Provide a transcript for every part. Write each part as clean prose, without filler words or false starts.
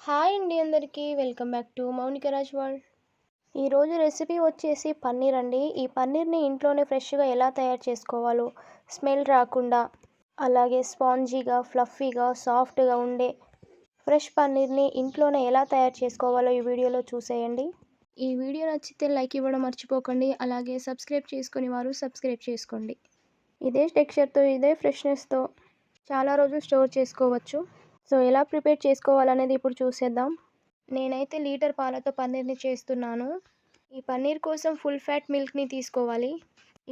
Hi అండి అందరికీ welcome back to Mounika Raj world. ఈరోజు రెసిపీ వచ్చేసి పన్నీర్ అండి. ఈ పన్నీర్ని ఇంట్లోనే ఫ్రెష్గా ఎలా తయారు చేసుకోవాలో, స్మెల్ రాకుండా అలాగే స్పాంజీగా ఫ్లఫీగా సాఫ్ట్గా ఉండే ఫ్రెష్ పన్నీర్ని ఇంట్లోనే ఎలా తయారు చేసుకోవాలో ఈ వీడియోలో చూసేయండి. ఈ వీడియో నచ్చితే లైక్ ఇవ్వడం మర్చిపోకండి. అలాగే సబ్స్క్రైబ్ చేసుకుని వారు సబ్స్క్రైబ్ చేసుకోండి. ఇదే టెక్స్చర్తో ఇదే ఫ్రెష్నెస్తో చాలా రోజులు స్టోర్ చేసుకోవచ్చు. సో ఎలా ప్రిపేర్ చేసుకోవాలనేది ఇప్పుడు చూసేద్దాం. నేనైతే లీటర్ పాలతో పన్నీర్ని చేస్తున్నాను. ఈ పన్నీర్ కోసం ఫుల్ ఫ్యాట్ మిల్క్ని తీసుకోవాలి.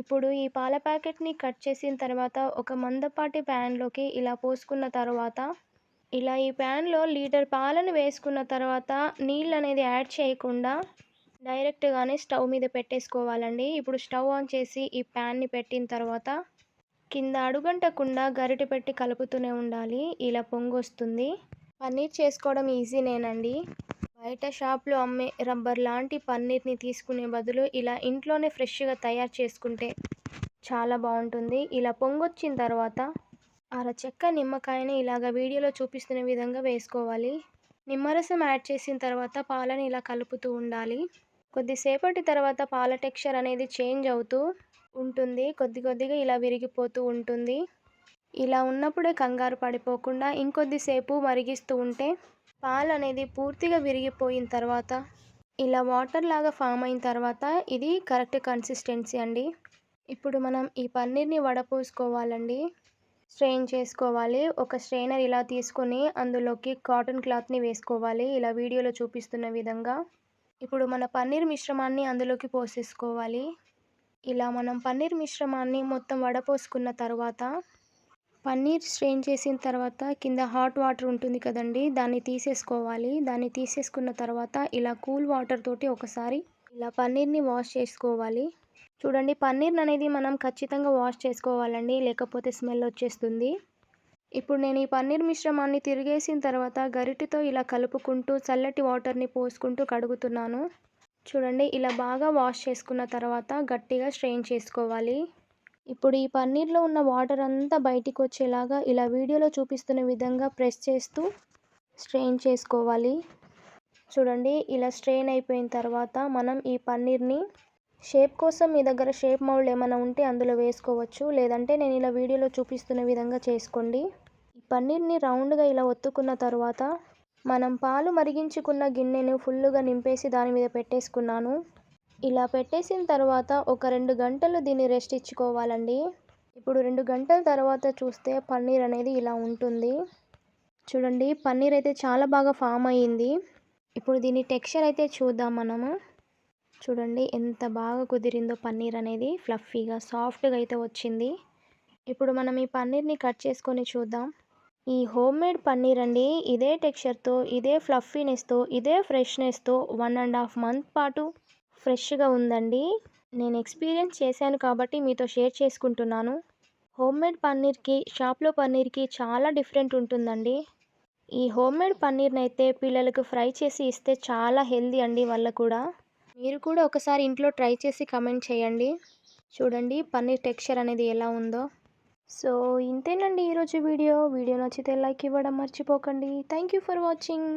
ఇప్పుడు ఈ పాల ప్యాకెట్ని కట్ చేసిన తర్వాత ఒక మందపాటి ప్యాన్లోకి ఇలా పోసుకున్న తర్వాత ఇలా ఈ ప్యాన్లో లీటర్ పాలను వేసుకున్న తర్వాత నీళ్ళు అనేది యాడ్ చేయకుండా డైరెక్ట్గానే స్టవ్ మీద పెట్టేసుకోవాలండి. ఇప్పుడు స్టవ్ ఆన్ చేసి ఈ ప్యాన్ని పెట్టిన తర్వాత కింద అడుగంటకుండా గరిటె పెట్టి కలుపుతూనే ఉండాలి. ఇలా పొంగొస్తుంది. పన్నీర్ చేసుకోవడం ఈజీనేనండి. బయట షాప్లో అమ్మే రబ్బర్ లాంటి పన్నీర్ని తీసుకునే బదులు ఇలా ఇంట్లోనే ఫ్రెష్గా తయారు చేసుకుంటే చాలా బాగుంటుంది. ఇలా పొంగొచ్చిన తర్వాత అరచెక్క నిమ్మకాయని ఇలాగ వీడియోలో చూపిస్తున్న విధంగా వేసుకోవాలి. నిమ్మరసం యాడ్ చేసిన తర్వాత పాలని ఇలా కలుపుతూ ఉండాలి. కొద్దిసేపటి తర్వాత పాల టెక్స్చర్ అనేది చేంజ్ అవుతూ ఉంటుంది. కొద్దిగా ఇలా విరిగిపోతూ ఉంటుంది. ఇలా ఉన్నప్పుడే కంగారు పడిపోకుండా ఇంకొద్దిసేపు మరిగిస్తూ ఉంటే పాలు అనేది పూర్తిగా విరిగిపోయిన తర్వాత ఇలా వాటర్ లాగా ఫామ్ అయిన తర్వాత ఇది కరెక్ట్ కన్సిస్టెన్సీ అండి. ఇప్పుడు మనం ఈ పన్నీర్ని వడపోసుకోవాలండి. స్ట్రెయిన్ చేసుకోవాలి. ఒక స్ట్రెయినర్ ఇలా తీసుకొని అందులోకి కాటన్ క్లాత్ని వేసుకోవాలి. ఇలా వీడియోలో చూపిస్తున్న విధంగా. ఇప్పుడు మన పన్నీర్ మిశ్రమాన్ని అందులోకి పోసేసుకోవాలి. ఇలా మనం పన్నీర్ మిశ్రమాన్ని మొత్తం వడపోసుకున్న తర్వాత పన్నీర్ స్ట్రెయిన్ చేసిన తర్వాత కింద హాట్ వాటర్ ఉంటుంది కదండి, దాన్ని తీసేసుకోవాలి. దాన్ని తీసేసుకున్న తర్వాత ఇలా కూల్ వాటర్ తోటి ఒకసారి ఇలా పన్నీర్ని వాష్ చేసుకోవాలి. చూడండి, పన్నీర్ అనేది మనం ఖచ్చితంగా వాష్ చేసుకోవాలండి, లేకపోతే స్మెల్ వచ్చేస్తుంది. ఇప్పుడు నేను ఈ పన్నీర్ మిశ్రమాన్ని తిరిగేసిన తర్వాత గరిటెతో ఇలా కలుపుకుంటూ చల్లటి వాటర్ని పోసుకుంటూ కడుగుతున్నాను. చూడండి, ఇలా బాగా వాష్ చేసుకున్న తర్వాత గట్టిగా స్ట్రెయిన్ చేసుకోవాలి. ఇప్పుడు ఈ పన్నీర్లో ఉన్న వాటర్ అంతా బయటికి వచ్చేలాగా ఇలా వీడియోలో చూపిస్తున్న విధంగా ప్రెస్ చేస్తూ స్ట్రెయిన్ చేసుకోవాలి. చూడండి, ఇలా స్ట్రెయిన్ అయిపోయిన తర్వాత మనం ఈ పన్నీర్ని షేప్ కోసం మీ దగ్గర షేప్ మౌల్డ్ ఏమైనా ఉంటే అందులో వేసుకోవచ్చు. లేదంటే నేను ఇలా వీడియోలో చూపిస్తున్న విధంగా చేసుకోండి. ఈ పన్నీర్ని రౌండ్గా ఇలా ఒత్తుకున్న తర్వాత మనం పాలు మరిగించుకున్న గిన్నెను ఫుల్లుగా నింపేసి దాని మీద పెట్టేసుకున్నాను. ఇలా పెట్టేసిన తర్వాత ఒక 2 గంటలు దీన్ని రెస్ట్ ఇచ్చుకోవాలండి. ఇప్పుడు 2 గంటల తర్వాత చూస్తే పన్నీర్ అనేది ఇలా ఉంటుంది. చూడండి, పన్నీర్ అయితే చాలా బాగా ఫామ్ అయ్యింది. ఇప్పుడు దీని టెక్స్చర్ అయితే చూద్దాం మనము. చూడండి ఎంత బాగా కుదిరిందో పన్నీర్ అనేది, ఫ్లఫీగా సాఫ్ట్గా అయితే వచ్చింది. ఇప్పుడు మనం ఈ పన్నీర్ని కట్ చేసుకొని చూద్దాం. ఈ హోమ్ మేడ్ పన్నీర్ అండి. ఇదే టెక్స్చర్తో, ఇదే ఫ్లఫీనెస్తో, ఇదే ఫ్రెష్నెస్తో 1.5 మంత్ పాటు ఫ్రెష్గా ఉందండి. నేను ఎక్స్పీరియన్స్ చేశాను కాబట్టి మీతో షేర్ చేసుకుంటున్నాను. హోమ్ మేడ్ పన్నీర్కి షాప్లో పన్నీర్కి చాలా డిఫరెంట్ ఉంటుందండి. ఈ హోమ్ మేడ్ పన్నీర్ని అయితే పిల్లలకు ఫ్రై చేసి ఇస్తే చాలా హెల్దీ అండి వాళ్ళకు కూడా. మీరు కూడా ఒకసారి ఇంట్లో ట్రై చేసి కమెంట్ చేయండి. చూడండి పన్నీర్ టెక్స్చర్ అనేది ఎలా ఉందో. సో ఇంతేనండి ఈరోజు వీడియో నచ్చితే లైక్ ఇవ్వడం మర్చిపోకండి. Thank you for watching.